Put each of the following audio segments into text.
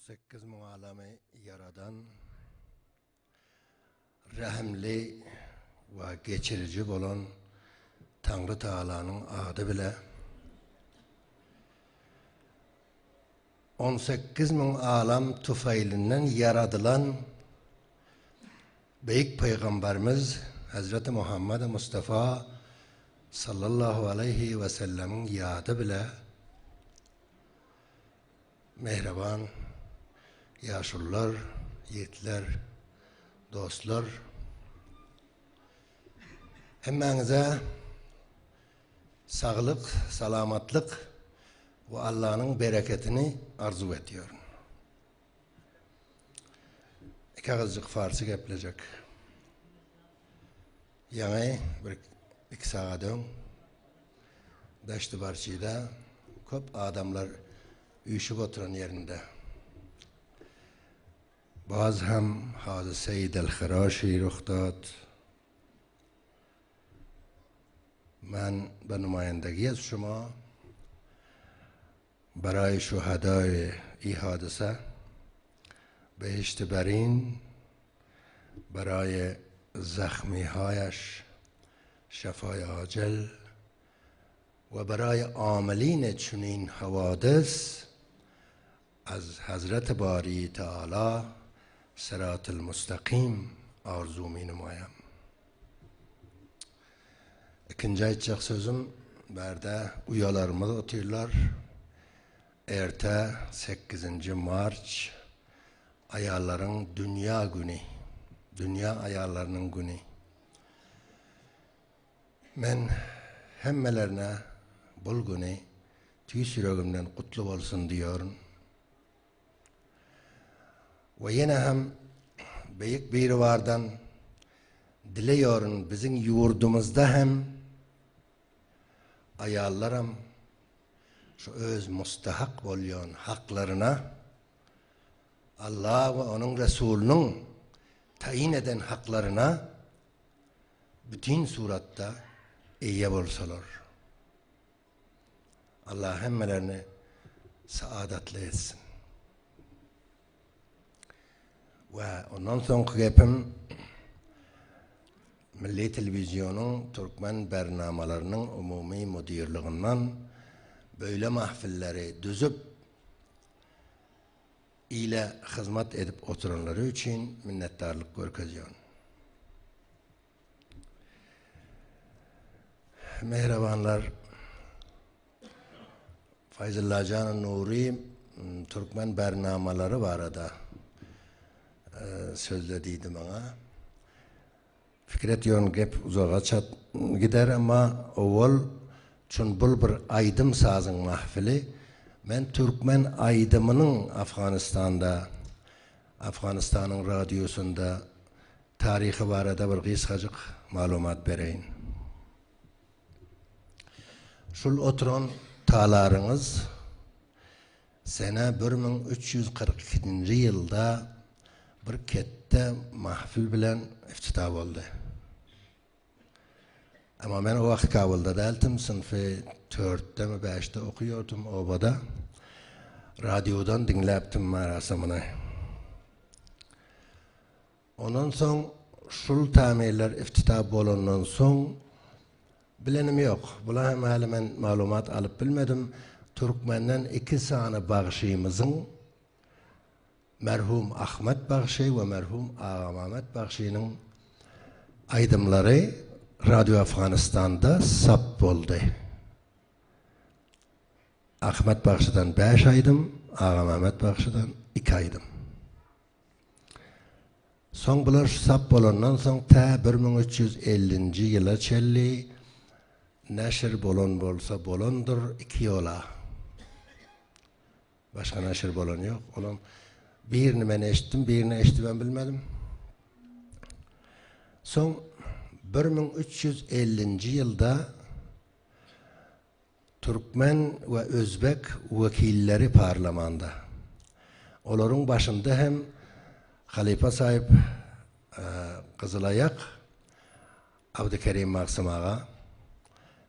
18 alemi yaradan, rahimli ve geçirici olan Tanrı Teala'nın adı bile 18 alem tufaylinden yaradılan Büyük Peygamberimiz Hazreti Muhammed Mustafa sallallahu aleyhi ve sellemin yadı bile mehriban, yaşlılar, yiğitler, dostlar, hemmenize sağlık, salamatlık ve Allah'ın bereketini arzu ediyorum. İki ağızcık Farsı gepilecek. Yani iki sağadan Daştı Barçı'da köp adamlar uyuşup oturan yerinde. Bazı hem hadise-i delxiraşi ruhdat. Ben numayendegi از شما برای شهدای این حادثه بهشت برین برای زخمی هایش شفای عاجل و برای عاملین چنین حوادث از حضرت باری تعالی صراط المستقیم arzu نمایم. İkinci aytacak sözüm, berde uyalarımız otuyorlar. Erte 8. Mart ayarların dünya günü. Dünya ayarlarının günü. Ben hemmelerine bol günü tüy sürüğümden kutlu olsun diyorum. Ve yine hem büyük bir vardan diliyorum bizim yurdumuzda hem ayarlarım şu öz mustahak olan haklarına Allah ve onun Resulünün tayin eden haklarına bütün suratta iyi olsalar. Allah hemmelerini saadetli etsin. Ve ondan sonra gepim Milli Televizyonun Türkmen bernamelerinin umumi müdürlüğünden böyle mahfilleri düzüp ile hizmet edip oturanları için minnettarlık görkeziyorum. Mehribanlar, Fayzullah Can Nuri Türkmen bernameleri var da sözlediydi bana. Fikret yon gep uzağa gider ama oval çün bul bir aydım sazın mahfili. Ben Türkmen aydımının Afganistan'ın radyosunda tarihi barada bir kıskacık malumat vereyim. Şul oturan talarınız sene 1342 yılda bir kette mahfil bilen iftitah oldu. Ama ben o vakit Kabul'da değildim. Sınıfı 4'te mi 5'te okuyordum obada. Radyodan dinleptim merasimini. Ondan sonra şul tamirler iftitah olundan sonra bilenim yok. Bula hem hali ben malumat alıp bilmedim. Türkmen'den 2 tane bağışıyımızın merhum Ahmet Bakşi ve merhum Ağa Mehmet Bakşi'nin aydımları Radyo Afganistan'da sap oldu. Ahmet Bakşi'den 5 aydım, Ağa Mehmet Bakşi'den 2 aydım. Son bular sap olandan sonra ta 1350 yıla çelli neşir bolon bolsa bolondur 2 yola. Başka neşir bolon yok. Olan birini ben eşittim, birini eşittim ben bilmedim. Son 1350 yılda Türkmen ve Özbek vekilleri parlamenda. Onların başında hem Halife sahip Kızılayak Abdülkerim Maksım Ağa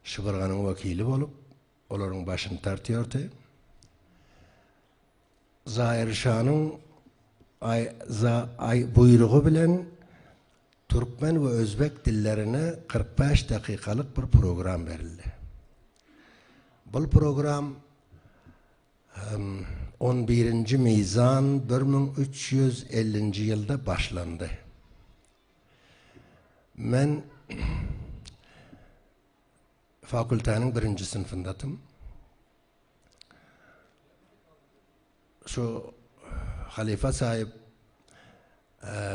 Şıbırgan'ın vekili olup onların başını tartıyordu. Zahir Şah'ın buyruğu bilen Türkmen ve Özbek dillerine 45 dakikalık bir program verildi. Bu program 11. Mizan 1350 yılda başlandı. Ben fakültenin 1. sınıfındadım. Şu halife sahip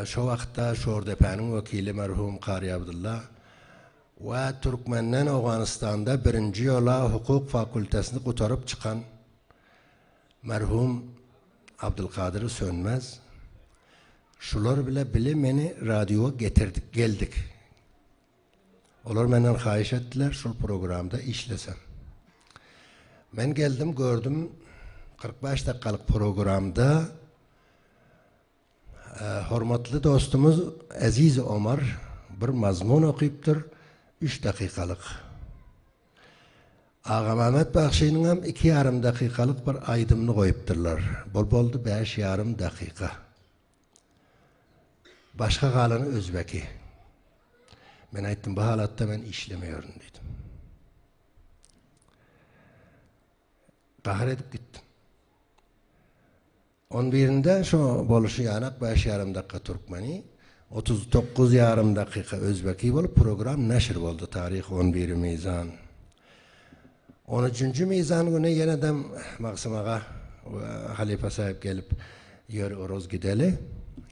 şu vaqtda Şordepe'nin vekili merhum Qari Abdullah ve Türkmen'den Afganistan'da 1. yola hukuk fakültesini kurtarıp çıkan merhum Abdülkadir Sönmez. Şular bile beni radyoya getirdik, geldik. Onlar benden xahiş ettiler şu programda işlesem. Ben geldim, gördüm 45 dakikalık programda hürmetli dostumuz Aziz Ömer bir mazmun okuyuptur 3 dakikalık. Ağa Mehmet Bakşi'nin hem 2,5 dakikalık bir aydımını koyupturlar. Bol boldu 5,5 dakika. Başka kalanı Özbeki. Ben ayttim bu halatta ben işlemiyorum dedim. Kahır edip gittim. 11'inde şu boluşu yanak 5,5 dakika Türkmeni, 39,5 dakika Özbeki bolup program neşir oldu tarih 11 Mizan. 13. Mizan günü yeniden Maksım Ağa halife sahip gelip yer oroz gideli.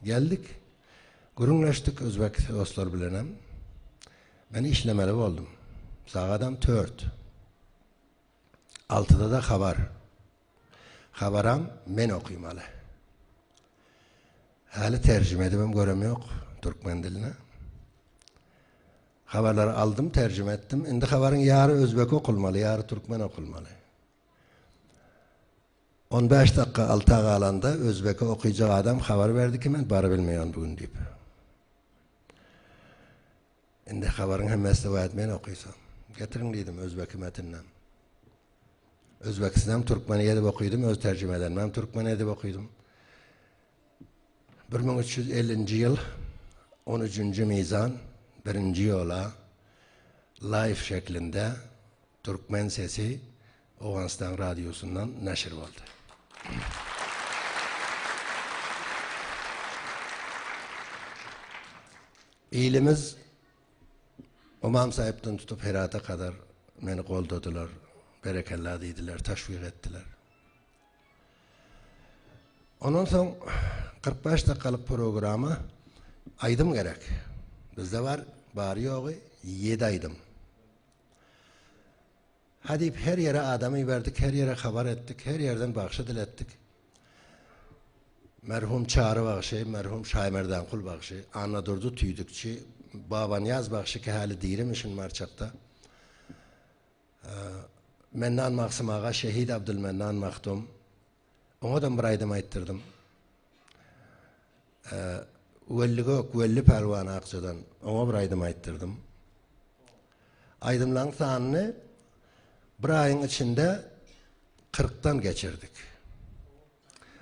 Geldik. Gurunlaştık Özbek dostlar bilenem. Ben işlemeli oldum. Sağadan 4. 6'da da haber. Haberam men okuymalı. Hali tercüme edemem, görem yok Türkmen diline. Haberleri aldım, tercüme ettim. Şimdi haberin yarı Özbek okulmalı, yarı Türkmen okulmalı. 15 dakika alta alanda Özbek'e okuyacak adam haber verdi ki ben bari bilmeyen bugün deyip. Şimdi haberin hem mesleği etmeyen okuysam. Getirin dedim Özbek'i metinden. Özbekistan Türkmeni edip okuyordum, öz tercümeden. Ben Türkmeni edip okuyordum. 1350 yıl 13. Mizan 1. yola live şeklinde Türkmen sesi Afganistan radyosundan neşir oldu. İyilimiz İmam sahipten tutup Herat'a kadar beni koldadılar. Berekallah dediler, teşvik ettiler. Ondan sonra 45 dakikalık programı aydım gerek. Bizde var, bari yoğu 7 aydım. Hadi her yere adamı verdik, her yere haber ettik, her yerden bağışı dilettik. Merhum Çağrı bağışı, merhum Şaymerdan Kul bağışı, Anna Durdu Tüydükçü, Baban Yaz bağışı ki hali diyemişin Marçak'ta. Mennan Maksım Ağa, Şehit Abdülmennan Maktum. Ona da bir aydım ayttırdım. Velli Pervan Akça'dan ona bir aydım ayttırdım. Aydımların sanını bir ayın içinde 40'tan geçirdik.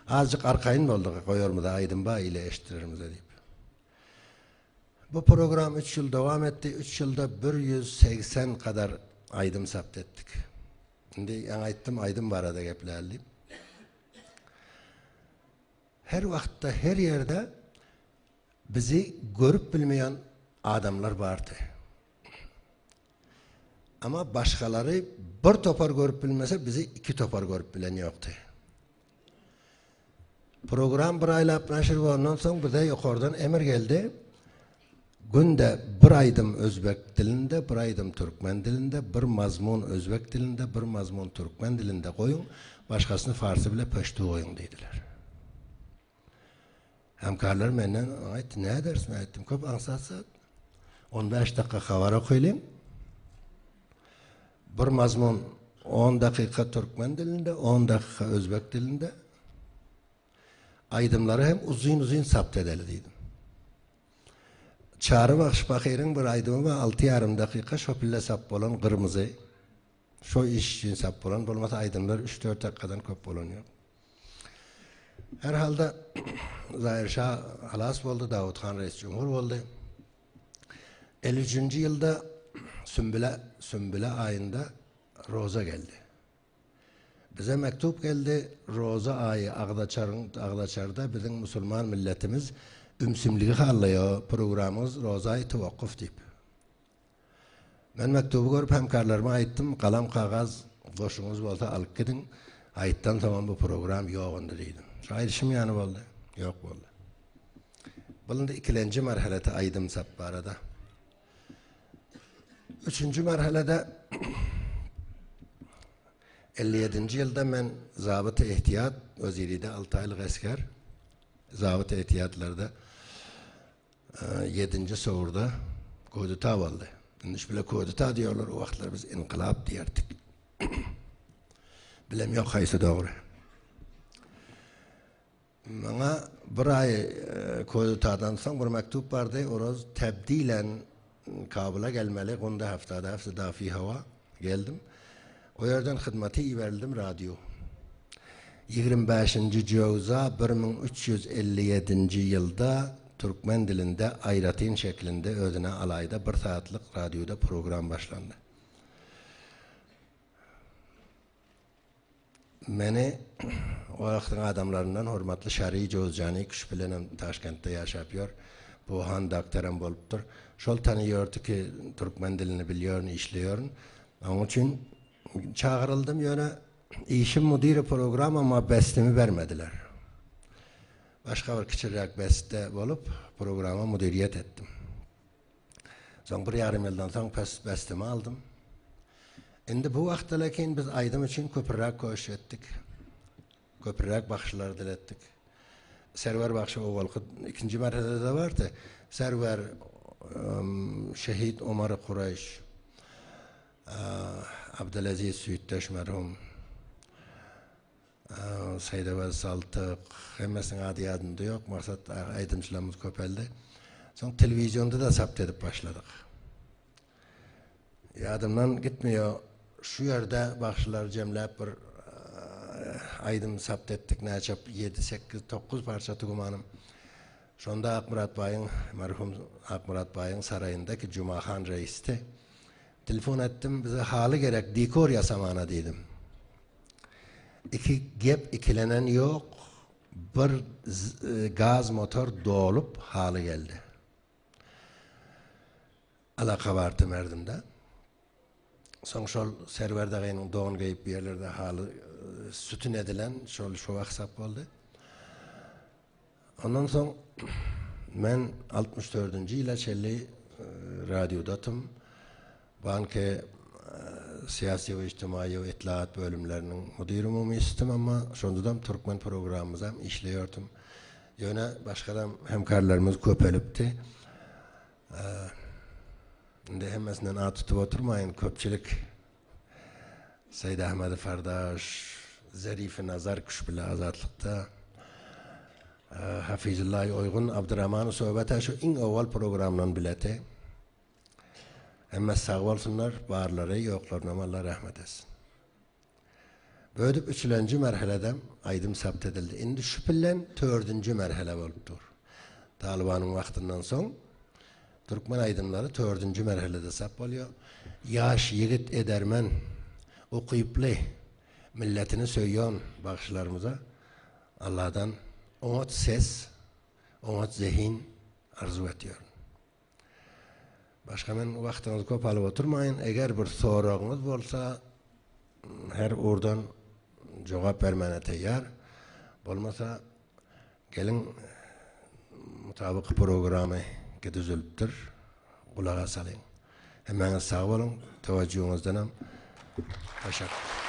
Azıcık arkayın olduk, koyuyor mu da aydım bağ ile eşittirimize deyip. Bu program 3 yıl devam etti. 3 yılda 180 kadar aydım sapt ettik. Şimdi yani ayttım aydım var arada geplerliyim. Her vakitte, her yerde bizi görüp bilmeyen adamlar vardı. Ama başkaları bir topar görüp bilmese bizi 2 topar görüp bilen yoktu. Program bir ayla naşır ondan sonra bir de yukarıdan emir geldi. Günde bir aydım Özbek dilinde, bir aydım Türkmen dilinde, bir mazmun Özbek dilinde, bir mazmun Türkmen dilinde koyun, başkasını Farsı bile Pöştü koyun dediler. Hemkarlar benden ayıttı, ne edersin ayıttım, köp ansatsa 15 dakika haber okuyayım. Bir mazmun 10 dakika Türkmen dilinde, 10 dakika Özbek dilinde. Aydımları hem uzun sapt edeli dedim. Çağrı Bakış Bakır'ın bir aydımı var, 6,5 dakika şopille sap olan kırmızı. Şu iş için sap olan, olmasa aydımlar 3-4 dakikadan köp olan yok. Herhalde Zahir Şah halas oldu, Davut Han Reis Cumhur oldu. 53. yılda Sümbüle ayında Roza geldi. Bize mektup geldi, Roza ayı Ağdaçar'da bizim Müslüman milletimiz ümsümlüğü hallıyor, programımız Roza'yı tevakkuf deyip. Ben mektubu görüp hemkarlarıma ayttim, kalam kağız boşunuz olsa alıp gidin, ayttan tamam bu program yoğundur dedim. Şahit işim yani oldu, yok oldu. Bunun da ikinci merhalede aydım sap bu arada. Üçüncü merhalede 57. yılda ben zabıta ihtiyat Öziri'de 6 aylık asker, zabıta ihtiyatlarda 7. soğurda kodita oldu. Hiç bile kodita diyorlar, o vaktlar biz inkılap diyerdik. Bilem yok haysı doğru. Bana bir ay koditadan sonra bir mektup vardı, orası tebdilen Kabul'a gelmeli, onda haftada dafi hava geldim. O yerden hizmeti verildim radyo. 25. Cevza 1357. yılda Türkmen dilinde ayratin şeklinde özüne alayda bir saatlik radyoda program başlandı. Beni o vaktin adamlarından hürmetli Şari Cozcani Küşbilenim Taşkent'te yaşapıyor. Bu han doktoram bolupdur. Şol tanıyordu ki Türkmen dilini biliyor, işliyor. Onun için çağırıldım yöne işim müdiri program ama bestimi vermediler. Başka bir küçük beste olup programa müdiriyet ettim. Son bir yarım yıldan sonra bestimi aldım. Şimdi bu vakti lakin biz aydım için köpürrak koş ettik. Köpürrak bakışlar dilettik. Server bakışı o vakit ikinci merhalede de vardı. Server Şehit Omar Kureyş, Abdülaziz Süyütteş merhum, Seydevaz Saltık, hemmesinin adı yadında yok. Maksat aydınçılarımız köpeldi. Sonra televizyonda da sapt edip başladık. Yadımdan gitmiyor. Şu yerde bakışlar cemleyip bir aydım sapt ettik. Ne açıp 7, 8, 9 parça tugumanım. Şonda Akmurat Bay'ın, merhum Akmurat Bay'ın sarayındaki Cumahan Reis'ti. Telefon ettim, bize halı gerek, dekor yasamana dedim. İki gep ikilenen yok, bir gaz motor dolup halı geldi. Alaka vardı merdimde. Son şol serverdağının doğun geyip bir yerlerde halı sütün edilen şu aksap oldu. Ondan sonra ben 64. yıla çelli radyodatım. Banke siyasi ve içtimai ve itlaat bölümlerinin müdiri umumistim ama şondadan Türkmen programımıza işliyordum. Yöne başkadan hemkarlarımız köpelipti. Şimdi hemmesinden ağ tutup oturmayın, köpçülük Seyyid Ahmet Fardaş, Zerif-i Nazar Küşbüle Azatlık'ta Hafizullah'a uygun Abdurrahman sohbete şu en evvel programının bileti. Ama sağ olsunlar, bağırları yoklarına Allah rahmet etsin. Böyle 3. merhalede aydım sapt edildi. Şimdi şüphelen 4. merhale olupdur. Taliban'ın vaktinden son Türkmen aydınları 4. merhalede sap oluyor. Yaş, yiğit, edermen, okuyuplu, milletini söyleyen bakışlarımıza Allah'tan umut ses, umut zihin arzu ediyorum. Başka men vaktinizi köp alıp oturmayın. Eğer bir soruğunuz olsa her oradan cevap vermene teyyar. Olmasa gelin mutabık programı düzülüptür. Kulağa salın. Hemen sağ olun. Teveccühünüzden teşekkür.